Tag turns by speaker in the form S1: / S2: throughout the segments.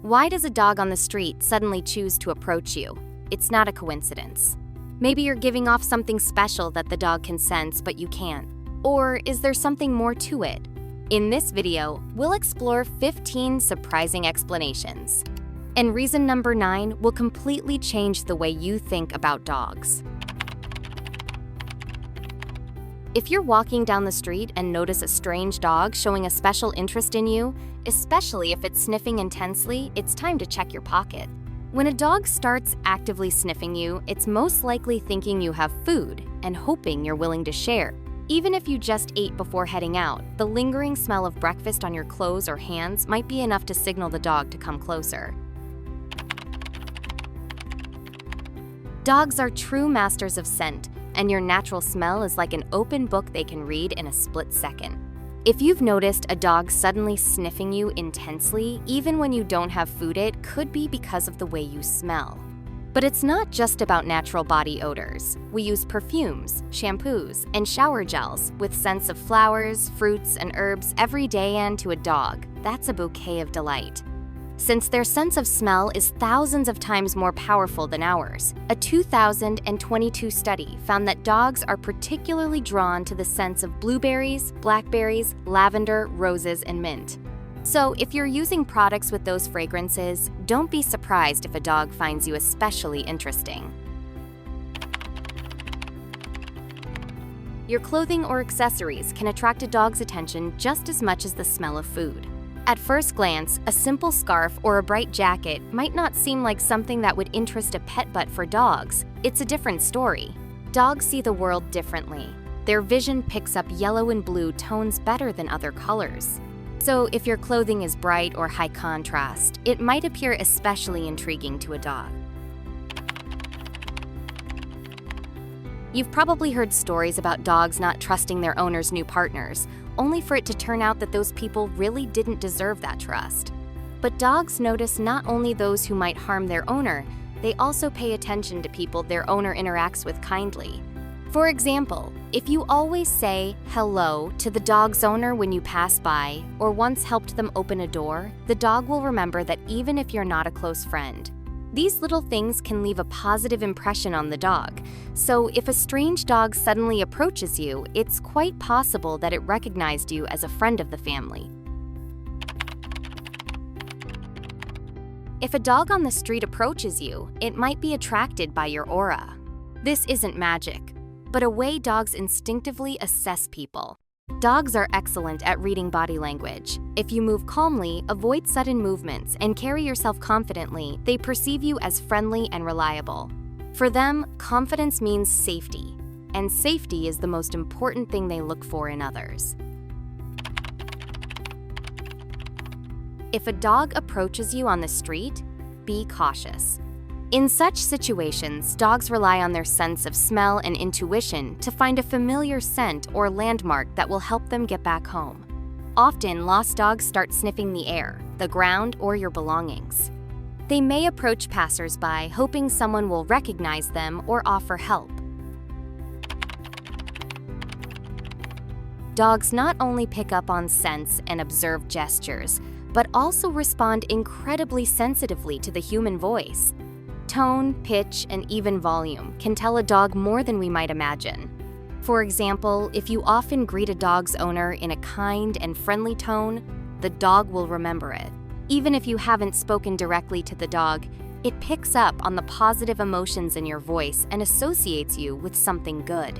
S1: Why does a dog on the street suddenly choose to approach you? It's not a coincidence. Maybe you're giving off something special that the dog can sense but you can't. Or is there something more to it? In this video, we'll explore 15 surprising explanations. And reason number 9 will completely change the way you think about dogs. If you're walking down the street and notice a strange dog showing a special interest in you, especially if it's sniffing intensely, it's time to check your pocket. When a dog starts actively sniffing you, it's most likely thinking you have food and hoping you're willing to share. Even if you just ate before heading out, the lingering smell of breakfast on your clothes or hands might be enough to signal the dog to come closer. Dogs are true masters of scent, and your natural smell is like an open book they can read in a split second. If you've noticed a dog suddenly sniffing you intensely, even when you don't have food, it could be because of the way you smell. But it's not just about natural body odors. We use perfumes, shampoos, and shower gels with scents of flowers, fruits, and herbs every day, and to a dog, that's a bouquet of delight. Since their sense of smell is thousands of times more powerful than ours, a 2022 study found that dogs are particularly drawn to the scents of blueberries, blackberries, lavender, roses, and mint. So if you're using products with those fragrances, don't be surprised if a dog finds you especially interesting. Your clothing or accessories can attract a dog's attention just as much as the smell of food. At first glance, a simple scarf or a bright jacket might not seem like something that would interest a pet, but for dogs, it's a different story. Dogs see the world differently. Their vision picks up yellow and blue tones better than other colors. So if your clothing is bright or high contrast, it might appear especially intriguing to a dog. You've probably heard stories about dogs not trusting their owner's new partners, only for it to turn out that those people really didn't deserve that trust. But dogs notice not only those who might harm their owner, they also pay attention to people their owner interacts with kindly. For example, if you always say hello to the dog's owner when you pass by, or once helped them open a door, the dog will remember that even if you're not a close friend. These little things can leave a positive impression on the dog, so if a strange dog suddenly approaches you, it's quite possible that it recognized you as a friend of the family. If a dog on the street approaches you, it might be attracted by your aura. This isn't magic, but a way dogs instinctively assess people. Dogs are excellent at reading body language. If you move calmly, avoid sudden movements, and carry yourself confidently, they perceive you as friendly and reliable. For them, confidence means safety, and safety is the most important thing they look for in others. If a dog approaches you on the street, be cautious. In such situations, dogs rely on their sense of smell and intuition to find a familiar scent or landmark that will help them get back home. Often, lost dogs start sniffing the air, the ground, or your belongings. They may approach passers-by, hoping someone will recognize them or offer help. Dogs not only pick up on scents and observe gestures, but also respond incredibly sensitively to the human voice. Tone, pitch, and even volume can tell a dog more than we might imagine. For example, if you often greet a dog's owner in a kind and friendly tone, the dog will remember it. Even if you haven't spoken directly to the dog, it picks up on the positive emotions in your voice and associates you with something good.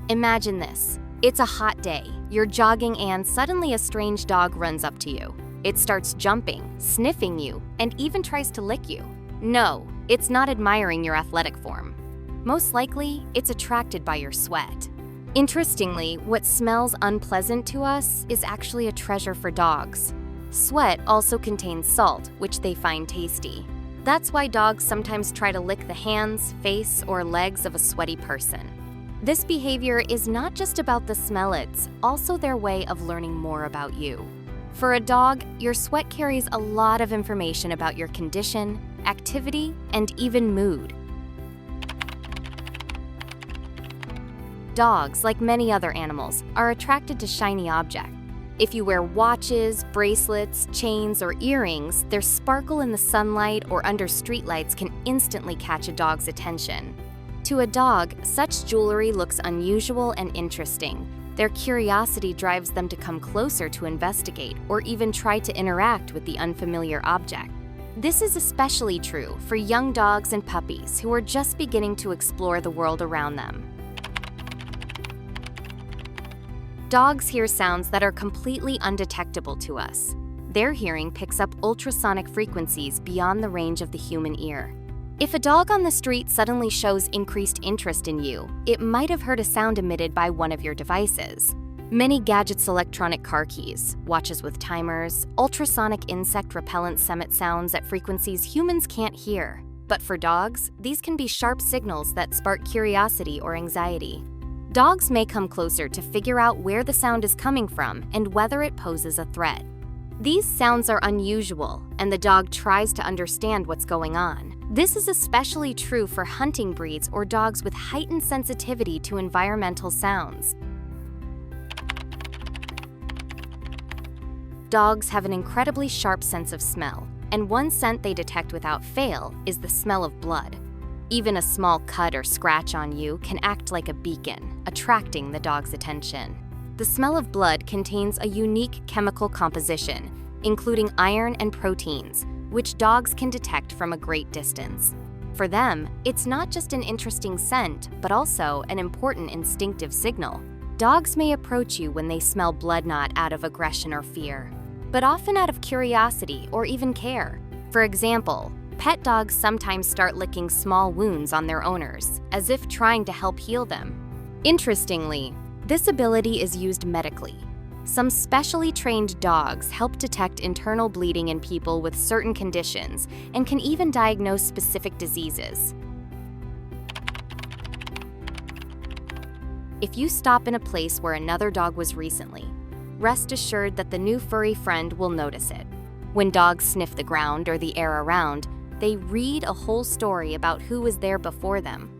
S1: Imagine this. It's a hot day. You're jogging and suddenly a strange dog runs up to you. It starts jumping, sniffing you, and even tries to lick you. No, it's not admiring your athletic form. Most likely, it's attracted by your sweat. Interestingly, what smells unpleasant to us is actually a treasure for dogs. Sweat also contains salt, which they find tasty. That's why dogs sometimes try to lick the hands, face, or legs of a sweaty person. This behavior is not just about the smell, it's also their way of learning more about you. For a dog, your sweat carries a lot of information about your condition, activity, and even mood. Dogs, like many other animals, are attracted to shiny objects. If you wear watches, bracelets, chains, or earrings, their sparkle in the sunlight or under streetlights can instantly catch a dog's attention. To a dog, such jewelry looks unusual and interesting. Their curiosity drives them to come closer to investigate or even try to interact with the unfamiliar object. This is especially true for young dogs and puppies who are just beginning to explore the world around them. Dogs hear sounds that are completely undetectable to us. Their hearing picks up ultrasonic frequencies beyond the range of the human ear. If a dog on the street suddenly shows increased interest in you, it might have heard a sound emitted by one of your devices. Many gadgets' electronic car keys, watches with timers, ultrasonic insect repellent emit sounds at frequencies humans can't hear. But for dogs, these can be sharp signals that spark curiosity or anxiety. Dogs may come closer to figure out where the sound is coming from and whether it poses a threat. These sounds are unusual, and the dog tries to understand what's going on. This is especially true for hunting breeds or dogs with heightened sensitivity to environmental sounds. Dogs have an incredibly sharp sense of smell, and one scent they detect without fail is the smell of blood. Even a small cut or scratch on you can act like a beacon, attracting the dog's attention. The smell of blood contains a unique chemical composition, including iron and proteins, which dogs can detect from a great distance. For them, it's not just an interesting scent, but also an important instinctive signal. Dogs may approach you when they smell blood not out of aggression or fear, but often out of curiosity or even care. For example, pet dogs sometimes start licking small wounds on their owners, as if trying to help heal them. Interestingly, this ability is used medically. Some specially trained dogs help detect internal bleeding in people with certain conditions and can even diagnose specific diseases. If you stop in a place where another dog was recently, rest assured that the new furry friend will notice it. When dogs sniff the ground or the air around, they read a whole story about who was there before them.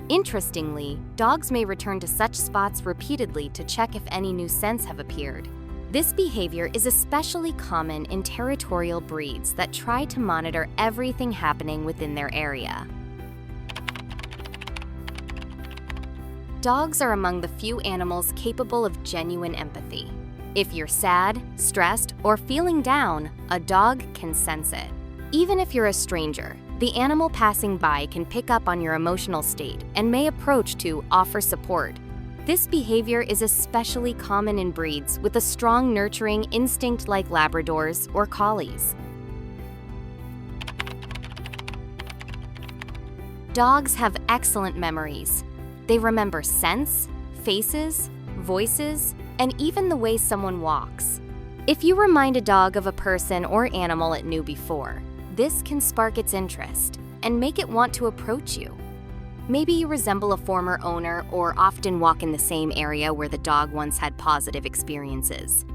S1: Interestingly, dogs may return to such spots repeatedly to check if any new scents have appeared. This behavior is especially common in territorial breeds that try to monitor everything happening within their area. Dogs are among the few animals capable of genuine empathy. If you're sad, stressed, or feeling down, a dog can sense it. Even if you're a stranger, the animal passing by can pick up on your emotional state and may approach to offer support. This behavior is especially common in breeds with a strong nurturing instinct like Labradors or Collies. Dogs have excellent memories. They remember scents, faces, voices, and even the way someone walks. If you remind a dog of a person or animal it knew before, this can spark its interest and make it want to approach you. Maybe you resemble a former owner or often walk in the same area where the dog once had positive experiences.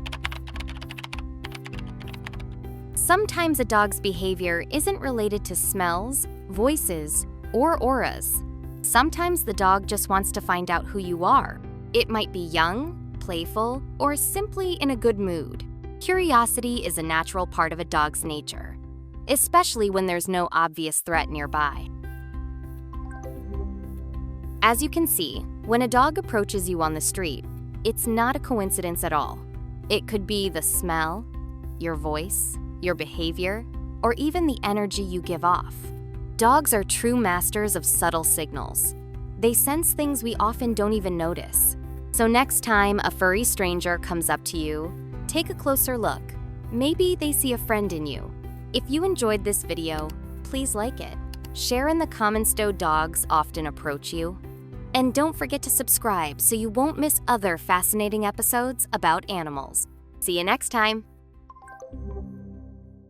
S1: Sometimes a dog's behavior isn't related to smells, voices, or auras. Sometimes the dog just wants to find out who you are. It might be young, playful, or simply in a good mood. Curiosity is a natural part of a dog's nature, especially when there's no obvious threat nearby. As you can see, when a dog approaches you on the street, it's not a coincidence at all. It could be the smell, your voice, your behavior, or even the energy you give off. Dogs are true masters of subtle signals. They sense things we often don't even notice. So next time a furry stranger comes up to you, take a closer look. Maybe they see a friend in you. If you enjoyed this video, please like it. Share in the comments do dogs often approach you. And don't forget to subscribe so you won't miss other fascinating episodes about animals. See you next time!